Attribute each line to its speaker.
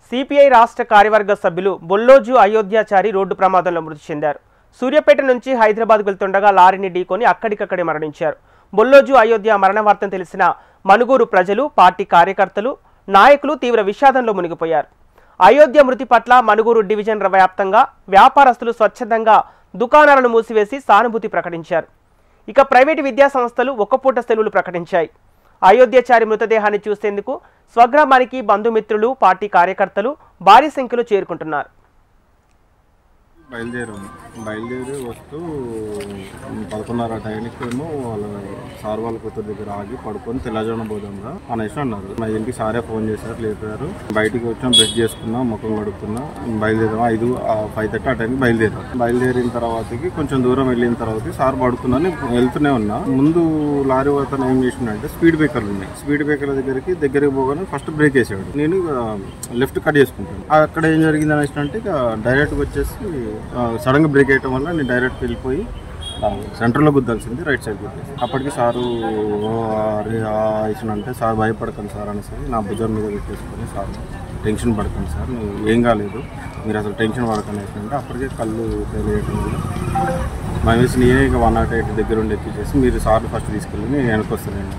Speaker 1: CPI రాష్ట్ర కార్యవర్గ సభ్యులు బొల్లోజు అయోధ్యాచారి రోడ్డు ప్రమాదంలో మృతి చెందారు. సూర్యాపేట నుంచి హైదరాబాద్ వెళ్తుండగా లారీని ఢీకొని అక్కడికక్కడే మరణించారు. బొల్లోజు అయోధ్య మరణ వార్త తెలిసిన మనుగూరు ప్రజలు, పార్టీ కార్యకర్తలు, నాయకులు తీవ్ర విషాదంలో మునిగిపోయారు. అయోధ్య మృతి పట్ల మనుగూరు డివిజన్ వ్యాప్తంగా వ్యాపారస్తులు స్వచ్ఛందంగా దుకాణాలను మూసివేసి సానుభూతి ప్రకటించారు. ఇక ప్రైవేటు విద్యా సంస్థలు ఒక్కపూట సెలవులు ప్రకటించాయి. అయోధ్యాచారి మృతదేహాన్ని చూసేందుకు స్వగ్రామానికి బంధుమిత్రులు, పార్టీ కార్యకర్తలు భారీ సంఖ్యలో చేరుకుంటున్నారు.
Speaker 2: బయలుదేరి వస్తూ 11:30 టైంకి ఏమో వాళ్ళ సార్ వాళ్ళ కూతురు దగ్గర ఆగి పడుకొని తెల్లజామున పోదాంగా అనేసి అన్నారు. మా ఇంటికి సారే ఫోన్ చేశారు, లేపారు. బయటికి వచ్చాం, బ్రష్ చేసుకున్నా, ముఖం కడుక్కున్నా, బయలుదేరాం. 5:30 ఆ టైంకి బయలుదేరిన తర్వాతకి కొంచెం దూరం వెళ్ళిన తర్వాత సార్ పడుకున్నాను, వెళ్తూనే ఉన్నా. ముందు లారీ అతను ఏం చేసిండంటే స్పీడ్ బ్రేకర్లు ఉన్నాయి, స్పీడ్ బ్రేకర్ల దగ్గరికి పోగానే ఫస్ట్ బ్రేక్ వేసాడు. నేను లెఫ్ట్ కట్ చేసుకుంటాను. అక్కడ ఏం జరిగింది అనేసి అంటే ఇక డైరెక్ట్గా వచ్చేసి సడన్గా బ్రేక్ వేయటం వల్ల నేను డైరెక్ట్ వెళ్ళిపోయి సెంటర్లో గుద్దాల్సింది, రైట్ సైడ్ గుద్దేసి. అప్పటికి సారు ఇచ్చినంటే సార్ భయపడకండి సార్ అనేసి నా భుజం మీద పెట్టేసుకొని, సార్ టెన్షన్ పడకండి సార్, ఏం కాలేదు, మీరు అసలు టెన్షన్ పడకండి అంటే అప్పటికే కళ్ళు తెలియటం వల్ల మా వేసి నేనే ఇక 108 దగ్గర ఉండి ఎక్కించేసి మీరు సార్లు ఫస్ట్ తీసుకెళ్ళి నేను వెనకొస్తాను.